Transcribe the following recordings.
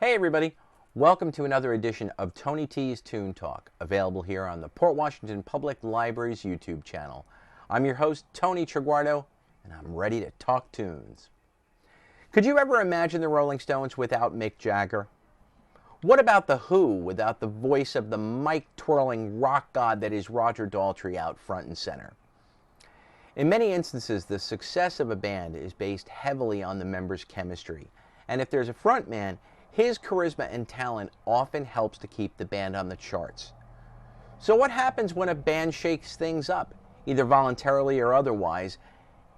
Hey everybody, welcome to another edition of Tony T's Toon Talk, available here on the Port Washington Public Library's YouTube channel. I'm your host, Tony Traguardo, and I'm ready to talk tunes. Could you ever imagine the Rolling Stones without Mick Jagger? What about The Who without the voice of the mic-twirling rock god that is Roger Daltrey out front and center? In many instances, the success of a band is based heavily on the members' chemistry, and if there's a frontman, his charisma and talent often helps to keep the band on the charts. So what happens when a band shakes things up, either voluntarily or otherwise,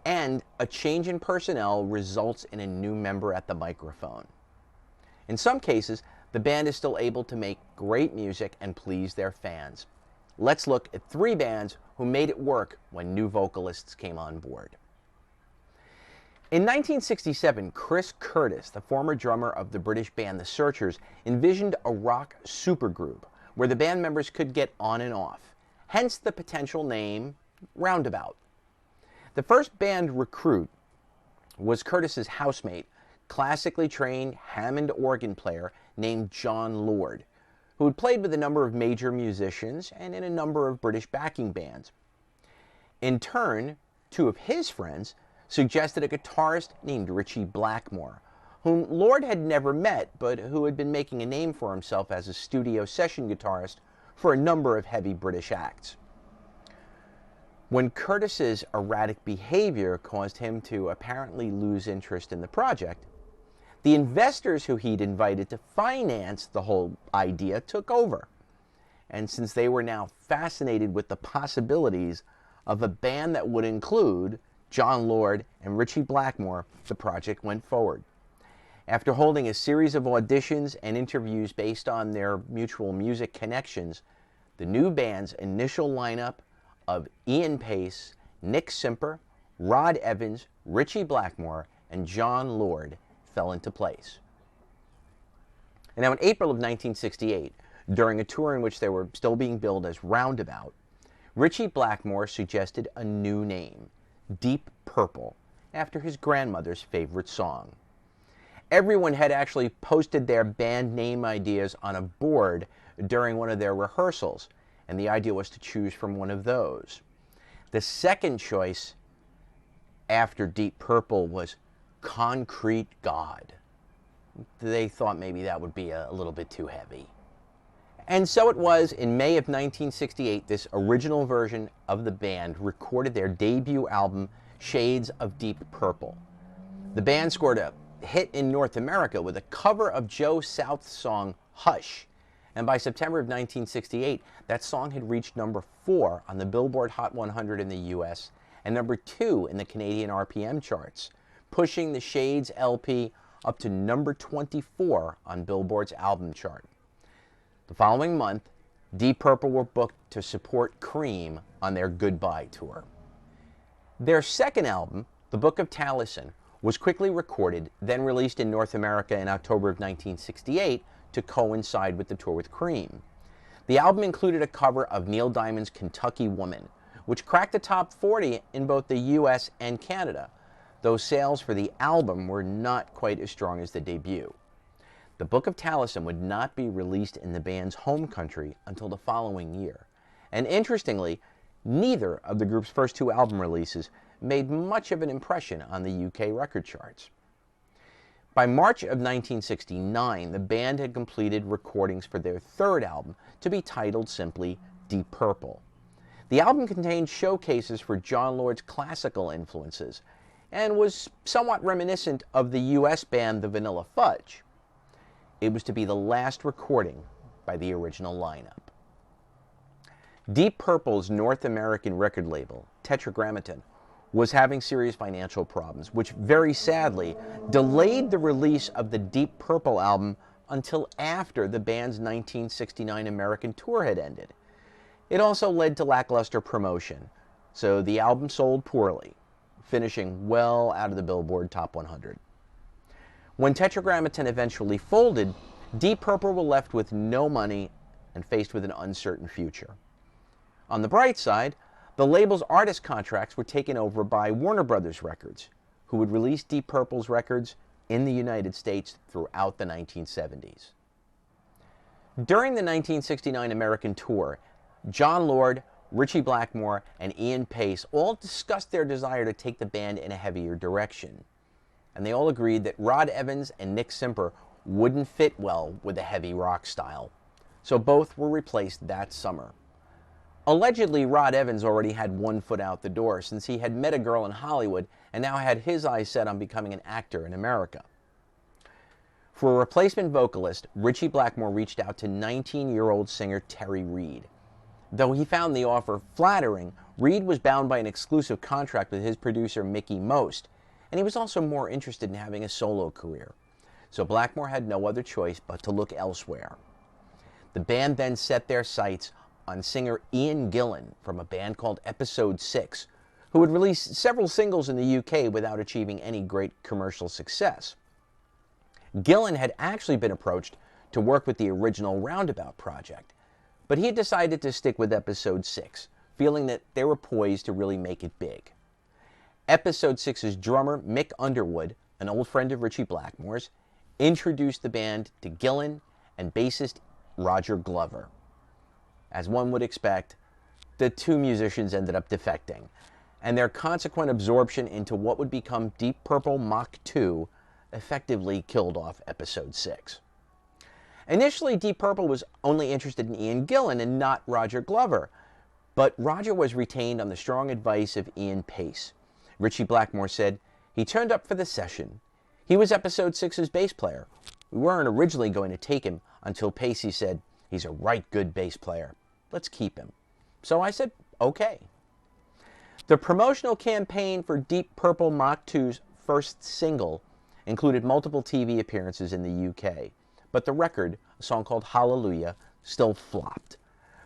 and a change in personnel results in a new member at the microphone? In some cases, the band is still able to make great music and please their fans. Let's look at 3 bands who made it work when new vocalists came on board. In 1967, Chris Curtis, the former drummer of the British band The Searchers, envisioned a rock supergroup where the band members could get on and off, hence the potential name Roundabout. The first band recruit was Curtis's housemate, classically trained Hammond organ player named John Lord, who had played with a number of major musicians and in a number of British backing bands. In turn, 2 of his friends suggested a guitarist named Ritchie Blackmore, whom Lord had never met, but who had been making a name for himself as a studio session guitarist for a number of heavy British acts. When Curtis's erratic behavior caused him to apparently lose interest in the project, the investors who he'd invited to finance the whole idea took over. And since they were now fascinated with the possibilities of a band that would include John Lord and Ritchie Blackmore, the project went forward. After holding a series of auditions and interviews based on their mutual music connections, the new band's initial lineup of Ian Pace, Nick Simper, Rod Evans, Ritchie Blackmore, and John Lord fell into place. And now in April of 1968, during a tour in which they were still being billed as Roundabout, Ritchie Blackmore suggested a new name, Deep Purple, after his grandmother's favorite song. Everyone had actually posted their band name ideas on a board during one of their rehearsals, and the idea was to choose from one of those. The second choice after Deep Purple was Concrete God. They thought maybe that would be a little bit too heavy. And so it was, in May of 1968, this original version of the band recorded their debut album, Shades of Deep Purple. The band scored a hit in North America with a cover of Joe South's song, Hush. And by September of 1968, that song had reached number 4 on the Billboard Hot 100 in the US and number 2 in the Canadian RPM charts, pushing the Shades LP up to number 24 on Billboard's album chart. The following month, Deep Purple were booked to support Cream on their Goodbye tour. Their second album, The Book of Taliesin, was quickly recorded, then released in North America in October of 1968 to coincide with the tour with Cream. The album included a cover of Neil Diamond's Kentucky Woman, which cracked the top 40 in both the US and Canada, though sales for the album were not quite as strong as the debut. The Book of Taliesin would not be released in the band's home country until the following year. And interestingly, neither of the group's first 2 album releases made much of an impression on the UK record charts. By March of 1969, the band had completed recordings for their third album, to be titled simply Deep Purple. The album contained showcases for John Lord's classical influences and was somewhat reminiscent of the US band The Vanilla Fudge. It was to be the last recording by the original lineup. Deep Purple's North American record label, Tetragrammaton, was having serious financial problems, which very sadly delayed the release of the Deep Purple album until after the band's 1969 American tour had ended. It also led to lackluster promotion, so the album sold poorly, finishing well out of the Billboard Top 100. When Tetragrammaton eventually folded, Deep Purple were left with no money and faced with an uncertain future. On the bright side, the label's artist contracts were taken over by Warner Brothers Records, who would release Deep Purple's records in the United States throughout the 1970s. During the 1969 American tour, Jon Lord, Ritchie Blackmore, and Ian Paice all discussed their desire to take the band in a heavier direction. And they all agreed that Rod Evans and Nick Simper wouldn't fit well with a heavy rock style. So both were replaced that summer. Allegedly, Rod Evans already had one foot out the door since he had met a girl in Hollywood and now had his eyes set on becoming an actor in America. For a replacement vocalist, Ritchie Blackmore reached out to 19-year-old singer Terry Reid. Though he found the offer flattering, Reid was bound by an exclusive contract with his producer Mickey Most, and he was also more interested in having a solo career. So Blackmore had no other choice but to look elsewhere. The band then set their sights on singer Ian Gillan from a band called Episode 6, who had released several singles in the UK without achieving any great commercial success. Gillan had actually been approached to work with the original Roundabout project, but he had decided to stick with Episode 6, feeling that they were poised to really make it big. Episode 6's drummer Mick Underwood, an old friend of Ritchie Blackmore's, introduced the band to Gillan and bassist Roger Glover. As one would expect, the two musicians ended up defecting, and their consequent absorption into what would become Deep Purple Mach 2 effectively killed off Episode 6. Initially, Deep Purple was only interested in Ian Gillan and not Roger Glover, but Roger was retained on the strong advice of Ian Paice. Ritchie Blackmore said, "He turned up for the session. He was Episode 6's bass player. We weren't originally going to take him until Pacey said, 'He's a right good bass player. Let's keep him.' So I said, okay." The promotional campaign for Deep Purple Mach 2's first single included multiple TV appearances in the UK, but the record, a song called Hallelujah, still flopped.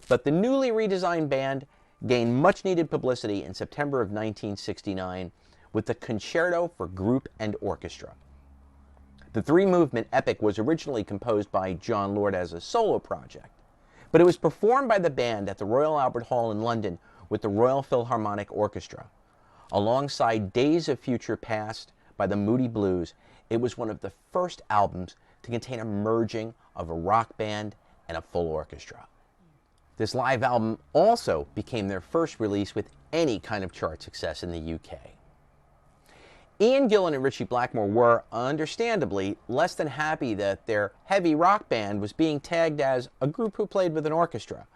But the newly redesigned band gained much-needed publicity in September of 1969 with the Concerto for Group and Orchestra. The three-movement epic was originally composed by Jon Lord as a solo project, but it was performed by the band at the Royal Albert Hall in London with the Royal Philharmonic Orchestra. Alongside Days of Future Past by the Moody Blues, it was one of the first albums to contain a merging of a rock band and a full orchestra. This live album also became their first release with any kind of chart success in the UK. Ian Gillan and Ritchie Blackmore were, understandably, less than happy that their heavy rock band was being tagged as a group who played with an orchestra,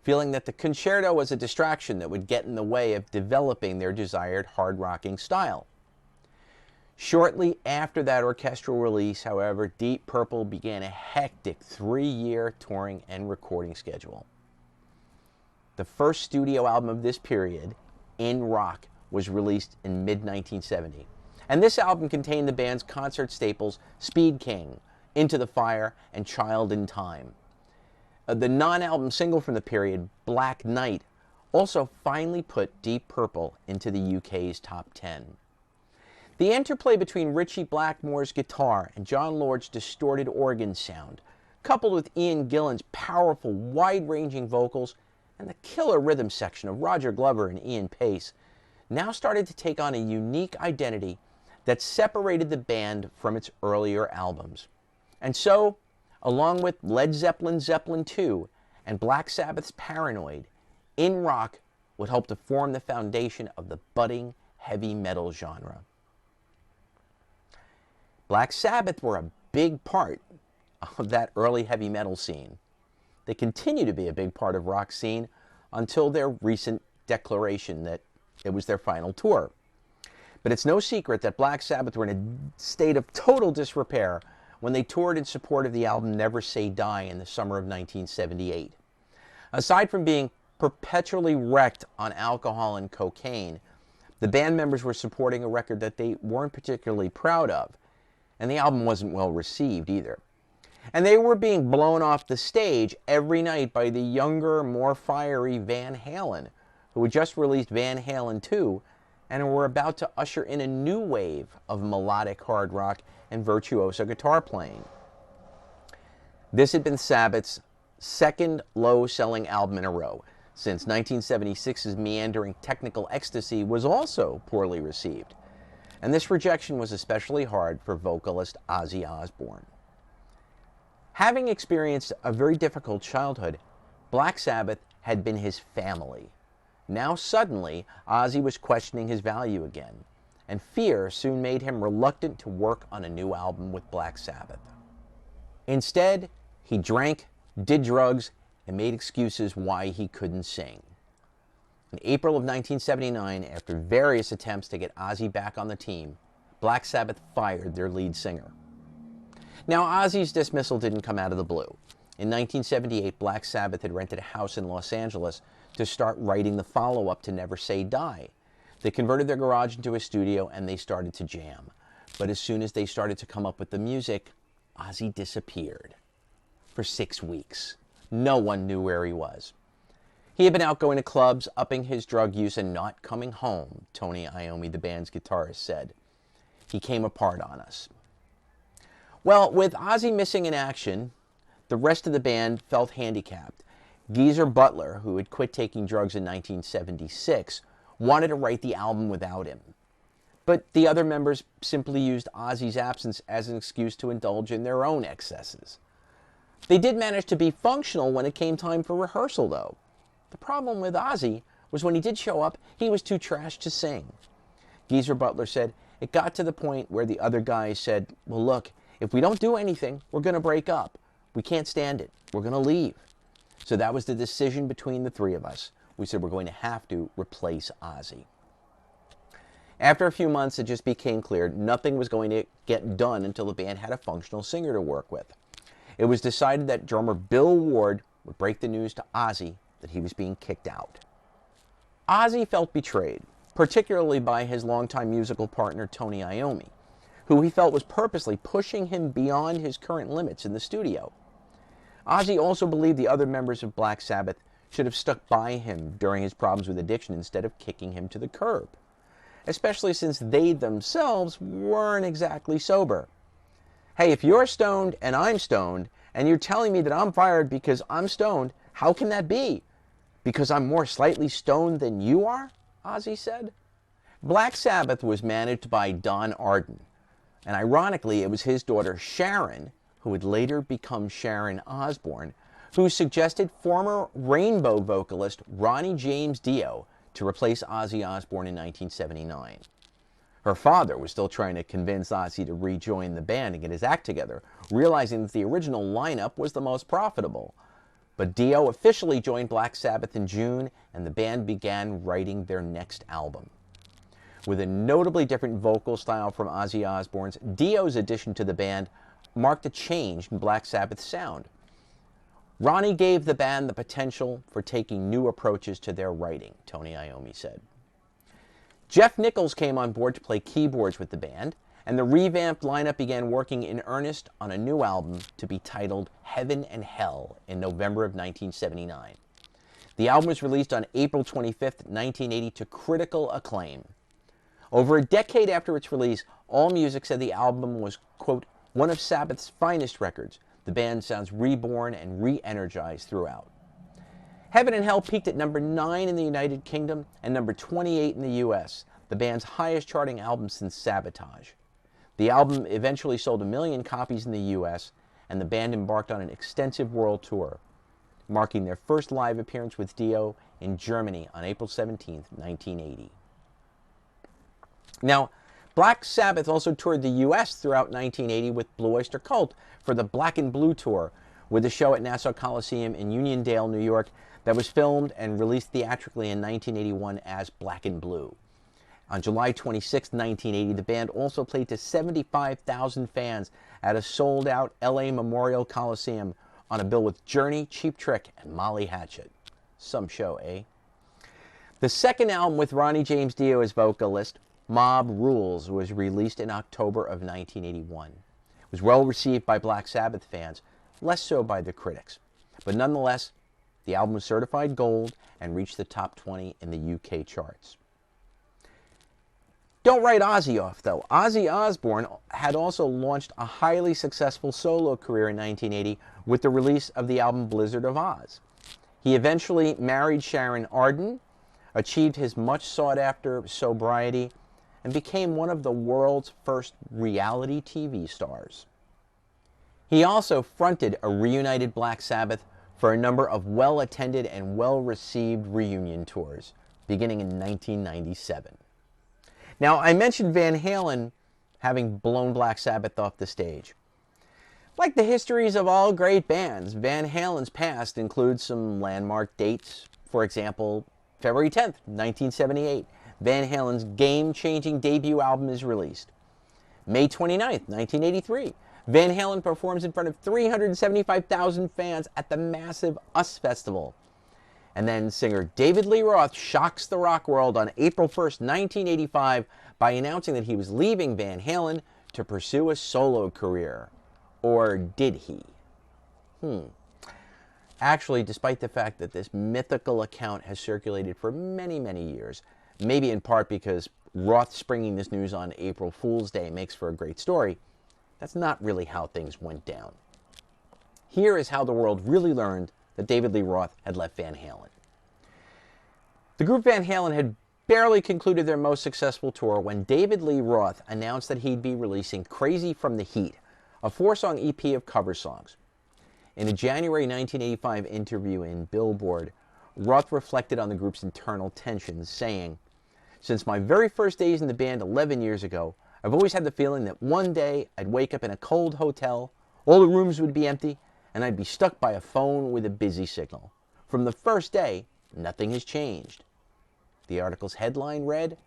feeling that the concerto was a distraction that would get in the way of developing their desired hard-rocking style. Shortly after that orchestral release, however, Deep Purple began a hectic 3-year touring and recording schedule. The first studio album of this period, In Rock, was released in mid-1970. And this album contained the band's concert staples Speed King, Into the Fire, and Child in Time. The non-album single from the period, Black Knight, also finally put Deep Purple into the UK's top 10. The interplay between Ritchie Blackmore's guitar and Jon Lord's distorted organ sound, coupled with Ian Gillan's powerful, wide-ranging vocals and the killer rhythm section of Roger Glover and Ian Paice, now started to take on a unique identity that separated the band from its earlier albums. And so, along with Led Zeppelin's Zeppelin II and Black Sabbath's Paranoid, In Rock would help to form the foundation of the budding heavy metal genre. Black Sabbath were a big part of that early heavy metal scene. They continue to be a big part of rock scene until their recent declaration that it was their final tour. But it's no secret that Black Sabbath were in a state of total disrepair when they toured in support of the album Never Say Die in the summer of 1978. Aside from being perpetually wrecked on alcohol and cocaine, the band members were supporting a record that they weren't particularly proud of, and the album wasn't well received either. And they were being blown off the stage every night by the younger, more fiery Van Halen, who had just released Van Halen 2 and were about to usher in a new wave of melodic hard rock and virtuoso guitar playing. This had been Sabbath's second low-selling album in a row, since 1976's meandering Technical Ecstasy was also poorly received. and this rejection was especially hard for vocalist Ozzy Osbourne. Having experienced a very difficult childhood, Black Sabbath had been his family. Now suddenly, Ozzy was questioning his value again, and fear soon made him reluctant to work on a new album with Black Sabbath. Instead, he drank, did drugs, and made excuses why he couldn't sing. In April of 1979, after various attempts to get Ozzy back on the team, Black Sabbath fired their lead singer. Now, Ozzy's dismissal didn't come out of the blue. In 1978, Black Sabbath had rented a house in Los Angeles to start writing the follow-up to Never Say Die. They converted their garage into a studio and they started to jam. But as soon as they started to come up with the music, Ozzy disappeared. For 6 weeks. No one knew where he was. He had been out going to clubs, upping his drug use, and not coming home, Tony Iommi, the band's guitarist, said. He came apart on us. Well, with Ozzy missing in action, the rest of the band felt handicapped. Geezer Butler, who had quit taking drugs in 1976, wanted to write the album without him. But the other members simply used Ozzy's absence as an excuse to indulge in their own excesses. They did manage to be functional when it came time for rehearsal, though. The problem with Ozzy was when he did show up, he was too trashed to sing. Geezer Butler said, it got to the point where the other guys said, well, look, if we don't do anything, we're going to break up. We can't stand it. We're going to leave. So that was the decision between the three of us. We said we're going to have to replace Ozzy. After a few months, it just became clear nothing was going to get done until the band had a functional singer to work with. It was decided that drummer Bill Ward would break the news to Ozzy that he was being kicked out. Ozzy felt betrayed, particularly by his longtime musical partner Tony Iommi, who he felt was purposely pushing him beyond his current limits in the studio. Ozzy also believed the other members of Black Sabbath should have stuck by him during his problems with addiction instead of kicking him to the curb, especially since they themselves weren't exactly sober. Hey, if you're stoned and I'm stoned, and you're telling me that I'm fired because I'm stoned, how can that be? Because I'm more slightly stoned than you are? Ozzy said. Black Sabbath was managed by Don Arden, and ironically, it was his daughter Sharon, who would later become Sharon Osbourne, who suggested former Rainbow vocalist Ronnie James Dio to replace Ozzy Osbourne in 1979. Her father was still trying to convince Ozzy to rejoin the band and get his act together, realizing that the original lineup was the most profitable. But Dio officially joined Black Sabbath in June, and the band began writing their next album. With a notably different vocal style from Ozzy Osbourne's, Dio's addition to the band marked a change in Black Sabbath's sound. Ronnie gave the band the potential for taking new approaches to their writing, Tony Iommi said. Jeff Nichols came on board to play keyboards with the band, and the revamped lineup began working in earnest on a new album to be titled Heaven and Hell in November of 1979. The album was released on April 25, 1980 to critical acclaim. Over a decade after its release, AllMusic said the album was, quote, one of Sabbath's finest records. The band sounds reborn and re-energized throughout. Heaven and Hell peaked at number 9 in the United Kingdom and number 28 in the US, the band's highest charting album since Sabotage. The album eventually sold 1 million copies in the US, and the band embarked on an extensive world tour, marking their first live appearance with Dio in Germany on April 17, 1980. Now, Black Sabbath also toured the US throughout 1980 with Blue Oyster Cult for the Black and Blue Tour, with a show at Nassau Coliseum in Uniondale, New York, that was filmed and released theatrically in 1981 as Black and Blue. On July 26, 1980, the band also played to 75,000 fans at a sold-out LA Memorial Coliseum on a bill with Journey, Cheap Trick, and Molly Hatchet. Some show, eh? The second album with Ronnie James Dio as vocalist, Mob Rules, was released in October of 1981. It was well received by Black Sabbath fans, less so by the critics. But nonetheless, the album was certified gold and reached the top 20 in the UK charts. Don't write Ozzy off, though. Ozzy Osbourne had also launched a highly successful solo career in 1980 with the release of the album Blizzard of Oz. He eventually married Sharon Arden, achieved his much sought-after sobriety, and became one of the world's first reality TV stars. He also fronted a reunited Black Sabbath for a number of well-attended and well-received reunion tours, beginning in 1997. Now, I mentioned Van Halen having blown Black Sabbath off the stage. Like the histories of all great bands, Van Halen's past includes some landmark dates. For example, February 10th, 1978, Van Halen's game-changing debut album is released. May 29th, 1983, Van Halen performs in front of 375,000 fans at the massive US Festival. And then singer David Lee Roth shocks the rock world on April 1st, 1985 by announcing that he was leaving Van Halen to pursue a solo career. Or did he? Actually, despite the fact that this mythical account has circulated for many, many years, maybe in part because Roth springing this news on April Fool's Day makes for a great story, that's not really how things went down. Here is how the world really learned that David Lee Roth had left Van Halen. The group Van Halen had barely concluded their most successful tour when David Lee Roth announced that he'd be releasing Crazy from the Heat, a 4-song EP of cover songs. In a January 1985 interview in Billboard, Roth reflected on the group's internal tensions, saying, "Since my very first days in the band 11 years ago, I've always had the feeling that one day I'd wake up in a cold hotel, all the rooms would be empty, and I'd be stuck by a phone with a busy signal. From the first day, nothing has changed." The article's headline read,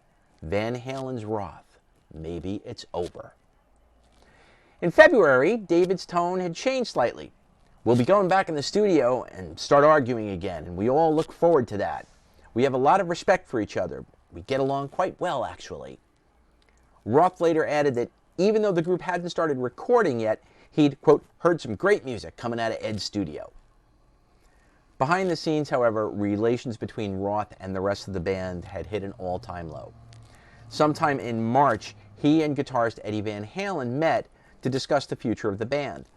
"Van Halen's Roth. Maybe it's over." In February, David's tone had changed slightly. "We'll be going back in the studio and start arguing again, and we all look forward to that. We have a lot of respect for each other. We get along quite well, actually." Roth later added that even though the group hadn't started recording yet, he'd, quote, "heard some great music coming out of Ed's studio." Behind the scenes, however, relations between Roth and the rest of the band had hit an all-time low. Sometime in March, he and guitarist Eddie Van Halen met to discuss the future of the band.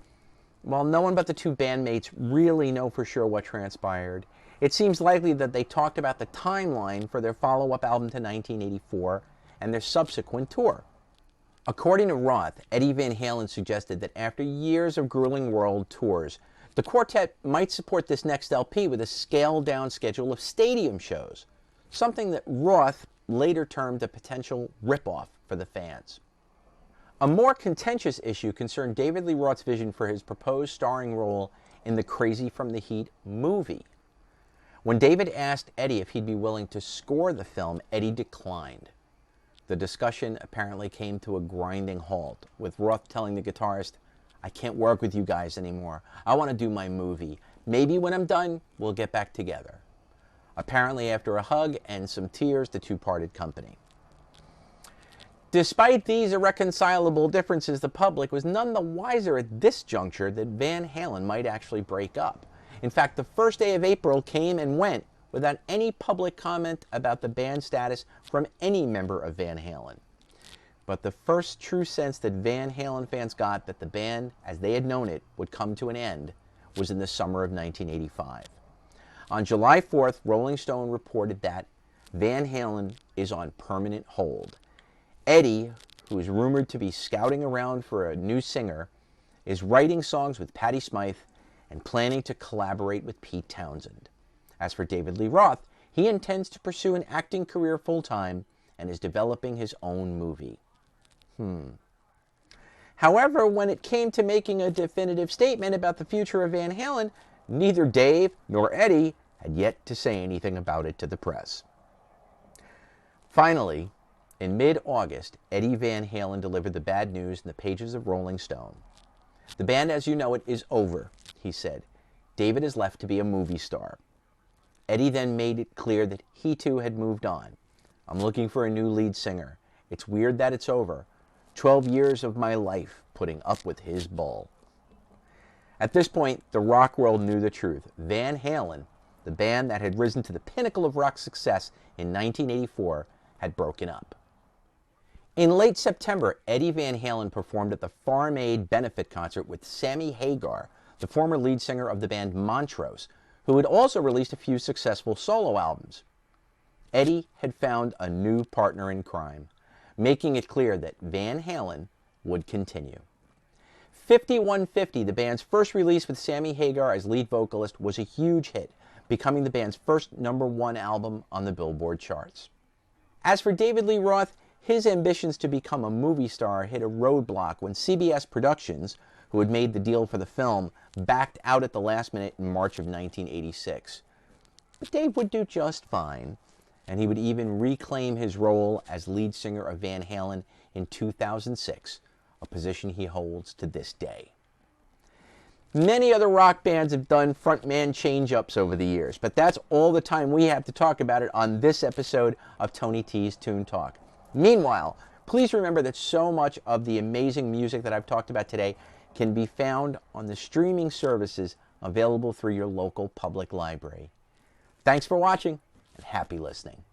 While no one but the two bandmates really know for sure what transpired, it seems likely that they talked about the timeline for their follow-up album to 1984 and their subsequent tour. According to Roth, Eddie Van Halen suggested that after years of grueling world tours, the quartet might support this next LP with a scaled-down schedule of stadium shows, something that Roth later termed a potential rip-off for the fans. A more contentious issue concerned David Lee Roth's vision for his proposed starring role in the Crazy from the Heat movie. When David asked Eddie if he'd be willing to score the film, Eddie declined. The discussion apparently came to a grinding halt, with Roth telling the guitarist, "I can't work with you guys anymore. I want to do my movie. Maybe when I'm done, we'll get back together." Apparently, after a hug and some tears, the two parted company. Despite these irreconcilable differences, the public was none the wiser at this juncture that Van Halen might actually break up. In fact, the first day of April came and went without any public comment about the band's status from any member of Van Halen. But the first true sense that Van Halen fans got that the band, as they had known it, would come to an end was in the summer of 1985. On July 4th, Rolling Stone reported that Van Halen is on permanent hold. Eddie, who is rumored to be scouting around for a new singer, is writing songs with Patti Smythe and planning to collaborate with Pete Townsend. As for David Lee Roth, he intends to pursue an acting career full-time and is developing his own movie. However, when it came to making a definitive statement about the future of Van Halen, neither Dave nor Eddie had yet to say anything about it to the press. Finally, in mid-August, Eddie Van Halen delivered the bad news in the pages of Rolling Stone. "The band as you know it is over," he said. "David is left to be a movie star." Eddie then made it clear that he too had moved on. "I'm looking for a new lead singer. It's weird that it's over. 12 years of my life putting up with his bull." At this point, the rock world knew the truth. Van Halen, the band that had risen to the pinnacle of rock success in 1984, had broken up. In late September, Eddie Van Halen performed at the Farm Aid benefit concert with Sammy Hagar, the former lead singer of the band Montrose, who had also released a few successful solo albums. Eddie had found a new partner in crime. making it clear that Van Halen would continue. 5150, the band's first release with Sammy Hagar as lead vocalist, was a huge hit, becoming the band's first #1 album on the Billboard charts. As for David Lee Roth, his ambitions to become a movie star hit a roadblock when CBS Productions, who had made the deal for the film, backed out at the last minute in March of 1986. But Dave would do just fine, and he would even reclaim his role as lead singer of Van Halen in 2006, a position he holds to this day. Many other rock bands have done frontman change-ups over the years, but that's all the time we have to talk about it on this episode of Tony T's Toon Talk. Meanwhile, please remember that so much of the amazing music that I've talked about today can be found on the streaming services available through your local public library. Thanks for watching, and happy listening.